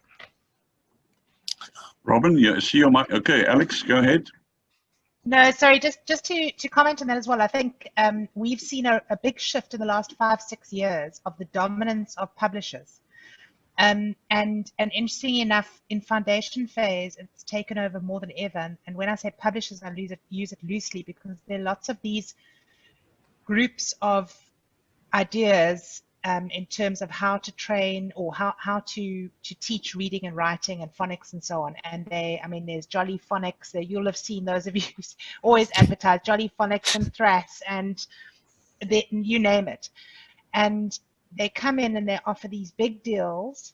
Robin, you see your mic. Okay, Alex, go ahead. No, sorry, just to comment on that as well. I think we've seen a big shift in the last 5-6 years of the dominance of publishers. And interestingly enough, in foundation phase, it's taken over more than ever. And when I say publishers, I use it loosely because there are lots of these groups of ideas in terms of how to train or how to teach reading and writing and phonics and so on. And there's Jolly Phonics. You'll have seen, those of you who always advertise Jolly Phonics and Thras and you name it. And they come in and they offer these big deals,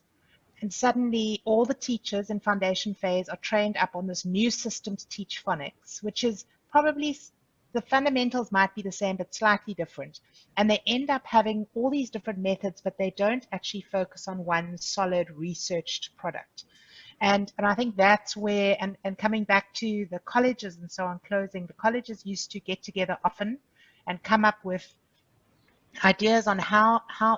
and suddenly all the teachers in foundation phase are trained up on this new system to teach phonics, which is probably, the fundamentals might be the same but slightly different. And they end up having all these different methods, but they don't actually focus on one solid researched product. And I think that's where, and coming back to the colleges and so on, closing, the colleges used to get together often and come up with ideas on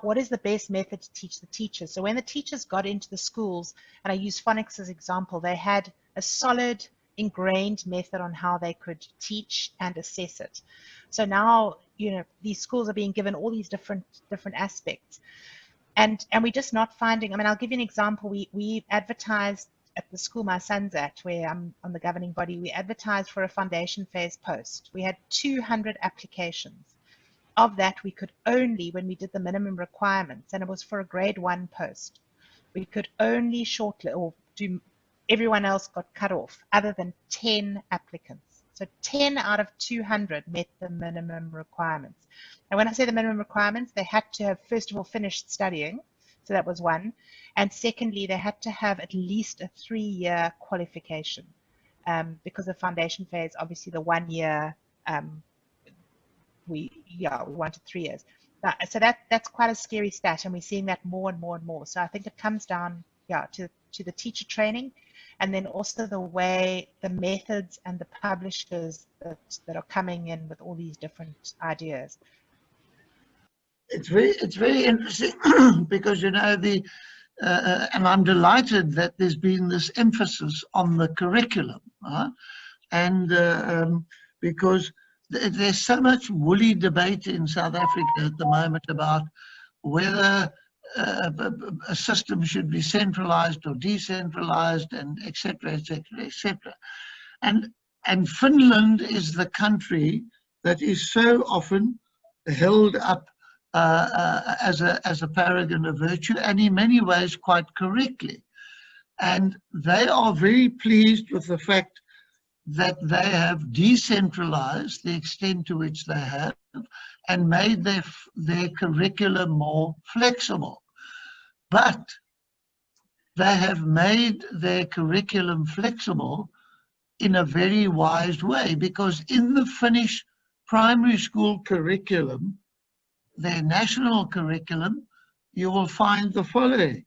what is the best method to teach the teachers. So when the teachers got into the schools, and I use phonics as an example, they had a solid ingrained method on how they could teach and assess it. So now, these schools are being given all these different aspects, and we're just not finding. I'll give you an example. We advertised at the school my son's at, where I'm on the governing body. We advertised for a foundation phase post. We had 200 applications. Of that, we could only, when we did the minimum requirements, and it was for a grade 1 post, we could only shortlist or do. Everyone else got cut off, other than 10 applicants. So 10 out of 200 met the minimum requirements. And when I say the minimum requirements, they had to have, first of all, finished studying. So that was one. And secondly, they had to have at least a 3-year qualification, because the foundation phase, obviously the 1 year, we wanted 3 years. So that's quite a scary stat, and we're seeing that more and more and more. So I think it comes down, to the teacher training, and then also the way, the methods and the publishers that are coming in with all these different ideas. It's very interesting because and I'm delighted that there's been this emphasis on the curriculum, and because there's so much woolly debate in South Africa at the moment about whether a system should be centralized or decentralized, and et cetera, et cetera, et cetera. And Finland is the country that is so often held up as a paragon of virtue, and in many ways quite correctly. And they are very pleased with the fact that they have decentralized the extent to which they have and made their curriculum more flexible. But they have made their curriculum flexible in a very wise way, because in the Finnish primary school curriculum, their national curriculum, you will find the following: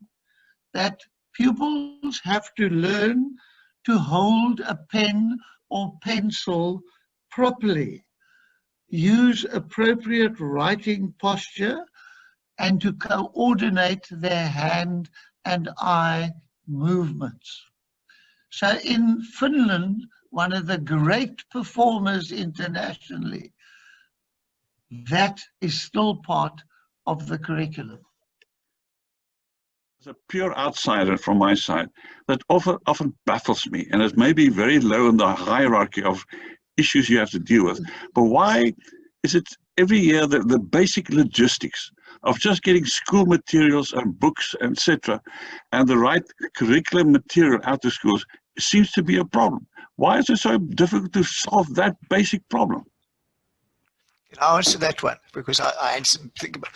that pupils have to learn to hold a pen or pencil properly, use appropriate writing posture, and to coordinate their hand and eye movements. So in Finland, one of the great performers internationally, that is still part of the curriculum. As a pure outsider from my side, that often baffles me, and it may be very low in the hierarchy of issues you have to deal with. But why is it every year the basic logistics of just getting school materials and books, etc., and the right curriculum material out to schools seems to be a problem? Why is it so difficult to solve that basic problem? Can I answer that one? Because I had some think about.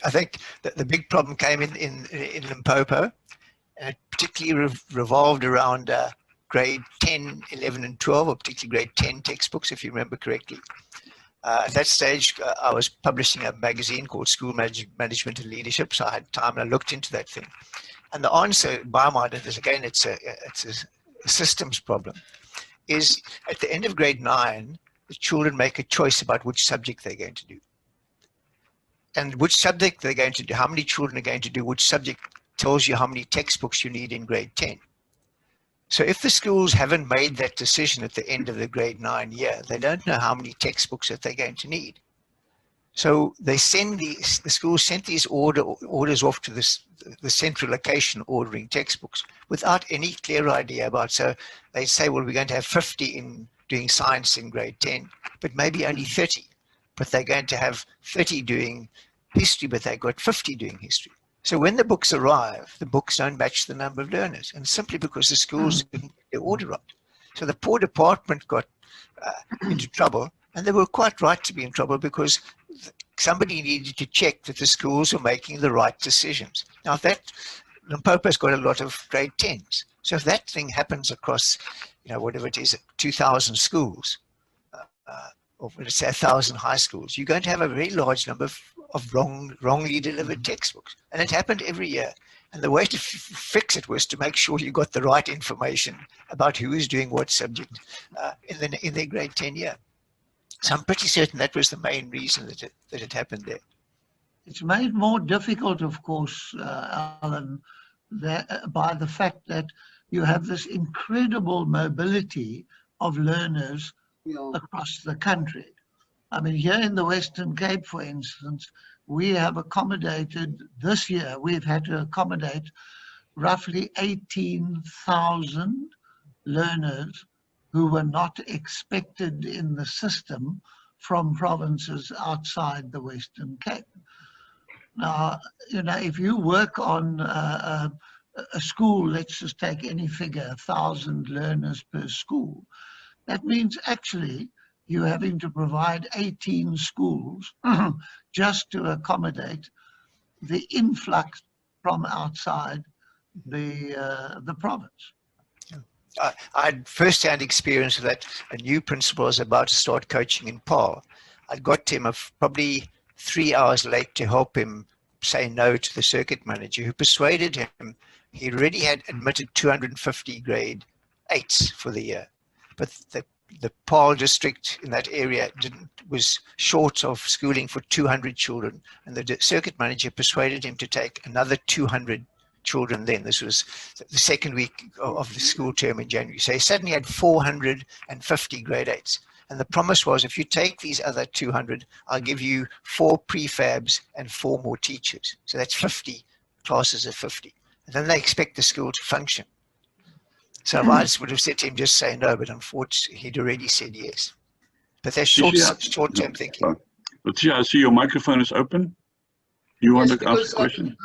I think that the big problem came in Limpopo, and it particularly revolved around grade 10, 11, and 12, or particularly grade 10 textbooks, if you remember correctly. At that stage, I was publishing a magazine called School Management and Leadership, so I had time and I looked into that thing. And the answer, in my mind, is again, it's a systems problem, is at the end of grade 9, the children make a choice about which subject they're going to do. And which subject they're going to do, how many children are going to do which subject tells you how many textbooks you need in grade 10. So if the schools haven't made that decision at the end of the grade 9 year, they don't know how many textbooks that they're going to need. So they send the schools sent these orders off to the central location ordering textbooks without any clear idea about. So they say, well, we're going to have 50 in doing science in grade 10, but maybe only 30. But they're going to have 30 doing history, but they've got 50 doing history. So when the books arrive, the books don't match the number of learners, and simply because the schools didn't get their order right. So the poor department got into trouble, and they were quite right to be in trouble because somebody needed to check that the schools were making the right decisions. Now that Limpopo's got a lot of grade 10s. So if that thing happens across, whatever it is, 2,000 schools, or let's say 1,000 high schools, you're going to have a very large number of wrongly delivered textbooks. And it happened every year. And the way to fix it was to make sure you got the right information about who is doing what subject in their grade 10 year. So I'm pretty certain that was the main reason that it happened there. It's made more difficult, of course, Alan, by the fact that you have this incredible mobility of learners across the country. I mean, here in the Western Cape, for instance, we have accommodated, this year, we've had to accommodate roughly 18,000 learners who were not expected in the system from provinces outside the Western Cape. Now, if you work on a school, let's just take any figure, 1,000 learners per school, that means actually you're having to provide 18 schools just to accommodate the influx from outside the province. I had first-hand experience of that. A new principal was about to start coaching in Paarl. I got to him probably 3 hours late to help him say no to the circuit manager, who persuaded him. He already had admitted 250 grade 8s for the year, but the Paarl district in that area was short of schooling for 200 children, and the circuit manager persuaded him to take another 200 children then. This was the second week of the school term in January. So he suddenly had 450 grade 8s. And the promise was, if you take these other 200, I'll give you 4 prefabs and 4 more teachers. So that's 50 classes of 50. And then they expect the school to function. So I just would have said to him, just say no, but unfortunately, he'd already said yes. But that's short-term thinking. Lucia, I see your microphone is open. You want to ask a question?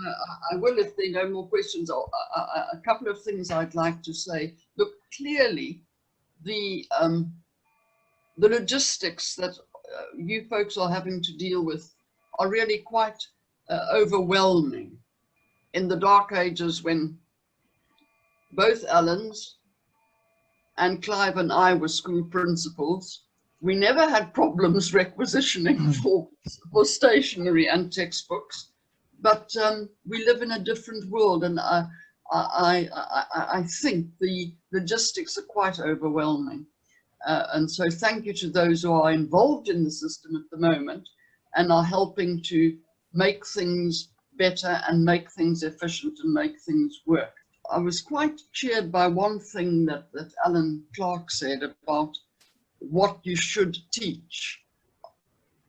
I will, if there are no more questions. A couple of things I'd like to say. Look, clearly, the logistics that you folks are having to deal with are really quite overwhelming. In the dark ages, when both Allens and Clive and I were school principals, we never had problems requisitioning for stationery and textbooks, but we live in a different world, and I think the logistics are quite overwhelming. And so thank you to those who are involved in the system at the moment and are helping to make things better and make things efficient and make things work. I was quite cheered by one thing that Alan Clark said about what you should teach.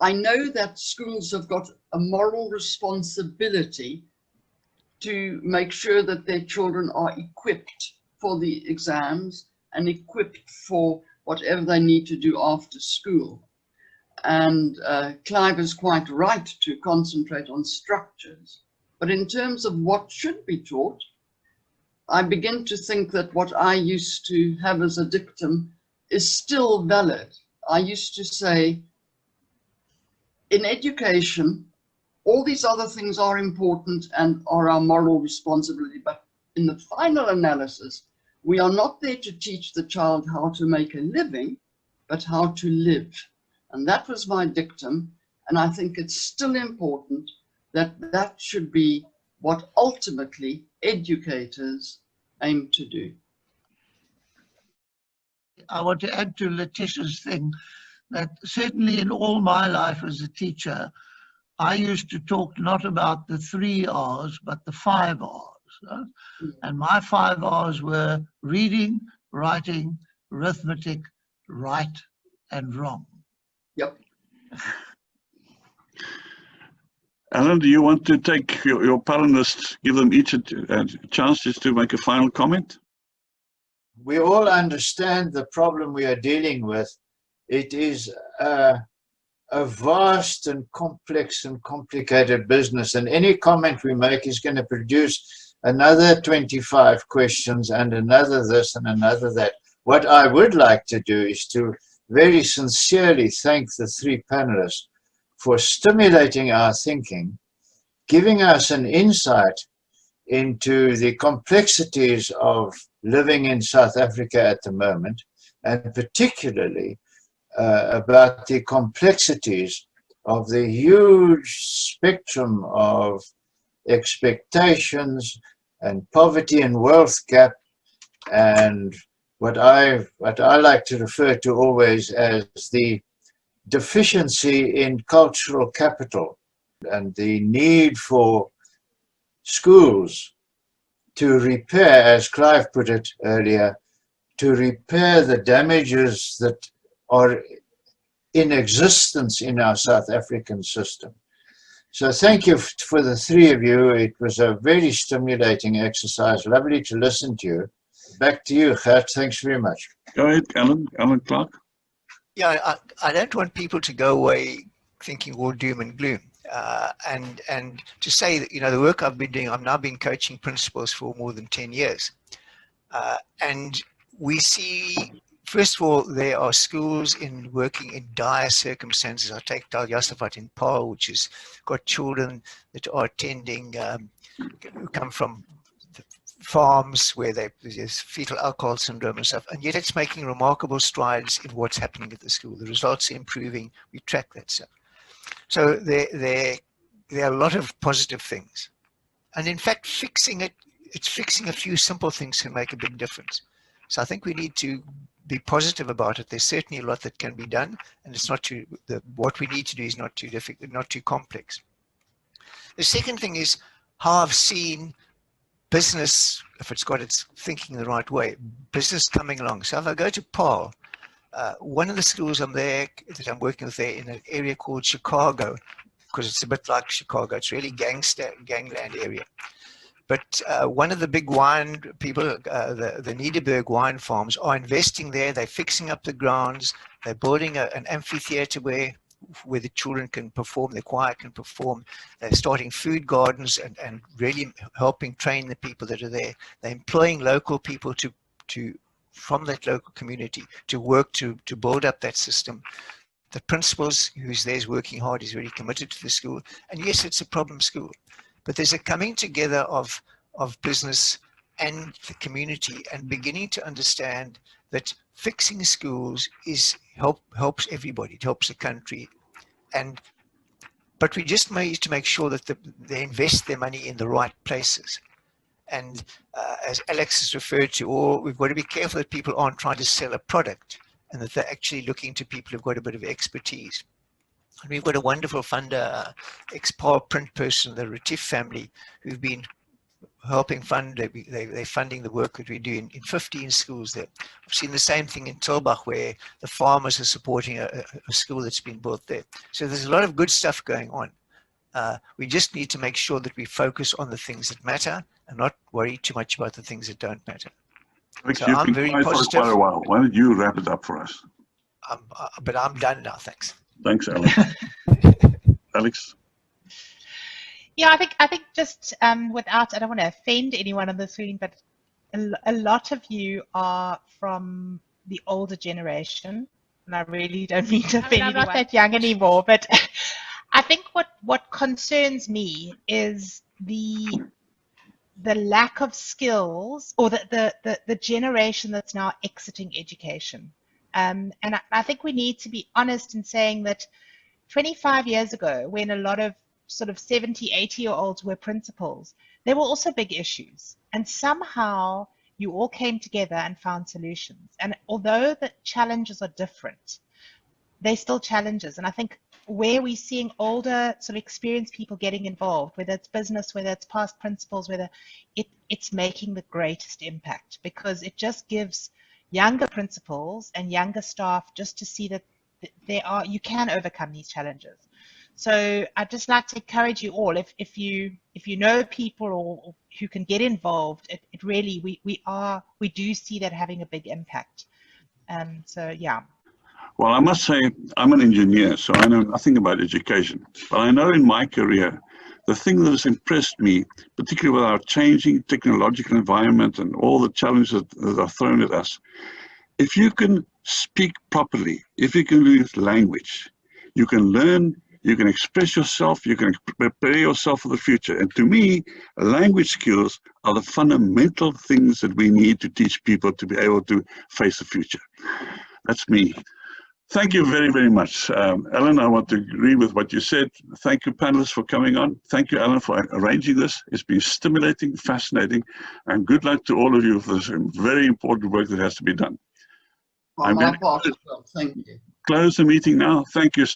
I know that schools have got a moral responsibility to make sure that their children are equipped for the exams and equipped for whatever they need to do after school. And Clive is quite right to concentrate on structures. But in terms of what should be taught, I begin to think that what I used to have as a dictum is still valid. I used to say, in education, all these other things are important and are our moral responsibility, but in the final analysis, we are not there to teach the child how to make a living, but how to live. And that was my dictum, and I think it's still important that that should be what ultimately educators aim to do. I want to add to Letitia's thing that certainly in all my life as a teacher, I used to talk not about the 3 R's, but the 5 R's. And my 5 R's were reading, writing, arithmetic, right, and wrong. Yep. Alan, do you want to take your panelists, give them each a chance just to make a final comment? We all understand the problem we are dealing with. It is a vast and complex and complicated business, and any comment we make is going to produce another 25 questions and another this and another that. What I would like to do is to very sincerely thank the 3 panelists for stimulating our thinking, giving us an insight into the complexities of living in South Africa at the moment, and particularly about the complexities of the huge spectrum of expectations and poverty and wealth gap, and what I like to refer to always as the deficiency in cultural capital, and the need for schools to repair, as Clive put it earlier, to repair the damages that are in existence in our South African system. So thank you for the 3 of you. It was a very stimulating exercise. Lovely to listen to you. Back to you, Gert. Thanks very much. Go ahead, Alan Clark. Yeah, I don't want people to go away thinking all doom and gloom. And to say that, the work I've been doing, I've now been coaching principals for more than 10 years. And we see, first of all, there are schools working in dire circumstances. I take Dal Yosafat in Paarl, which has got children that are attending, who come from farms where there's fetal alcohol syndrome and stuff, and yet it's making remarkable strides in what's happening at the school. The results are improving. We track that stuff. So there are a lot of positive things. And in fact, it's fixing a few simple things can make a big difference. So I think we need to be positive about it. There's certainly a lot that can be done, and it's not too, what we need to do is not too difficult, not too complex. The second thing is how I've seen business, if it's got its thinking the right way, business coming along. So if I go to Paarl, one of the schools that I'm working with there in an area called Chicago, because it's a bit like Chicago, it's really gangland area. But one of the big wine people, the Niederberg wine farms, are investing there. They're fixing up the grounds. They're building an amphitheater where the children can perform, the choir can perform. They're starting food gardens and really helping train the people that are there. They're employing local people from that local community to work to build up that system. The principals who's there is working hard, he's really committed to the school. And yes, it's a problem school, but there's a coming together of business and the community, and beginning to understand that fixing schools helps everybody. It helps the country, but we just need to make sure that they invest their money in the right places. And as Alex has referred to, we've got to be careful that people aren't trying to sell a product, and that they're actually looking to people who've got a bit of expertise. And we've got a wonderful funder, ex-Paarl print person, the Retief family, who've been helping fund. They're funding the work that we do in 15 schools there. I've seen the same thing in Tulbagh, where the farmers are supporting a school that's been built there. So there's a lot of good stuff going on. We just need to make sure that we focus on the things that matter and not worry too much about the things that don't matter. Alex, So you've I'm been very quiet for positive. quite a while. Why don't you wrap it up for us? But I'm done now, thanks. Thanks, Alan. Alex? Yeah, I think just without, I don't want to offend anyone on the screen, but a lot of you are from the older generation, and I really don't mean to offend anyone. I'm not that young anymore, but I think what concerns me is the lack of skills, or the generation that's now exiting education. And I think we need to be honest in saying that 25 years ago, when a lot of sort of 70, 80-year-olds were principals, there were also big issues. And somehow you all came together and found solutions. And although the challenges are different, they're still challenges. And I think where we're seeing older sort of experienced people getting involved, whether it's business, whether it's past principals, whether it's making the greatest impact, because it just gives younger principals and younger staff just to see that you can overcome these challenges. So I'd just like to encourage you all, if you know people or who can get involved, it really, we do see that having a big impact. So yeah. Well, I must say, I'm an engineer, so I know nothing about education. But I know in my career, the thing that has impressed me, particularly with our changing technological environment and all the challenges that are thrown at us, if you can speak properly, if you can use language, you can learn, you can express yourself, you can prepare yourself for the future. And to me, language skills are the fundamental things that we need to teach people to be able to face the future. That's me. Thank you very, very much. Ellen, I want to agree with what you said. Thank you, panelists, for coming on. Thank you, Ellen, for arranging this. It's been stimulating, fascinating, and good luck to all of you for this very important work that has to be done. On my part as well, thank you. Close the meeting now. Thank you.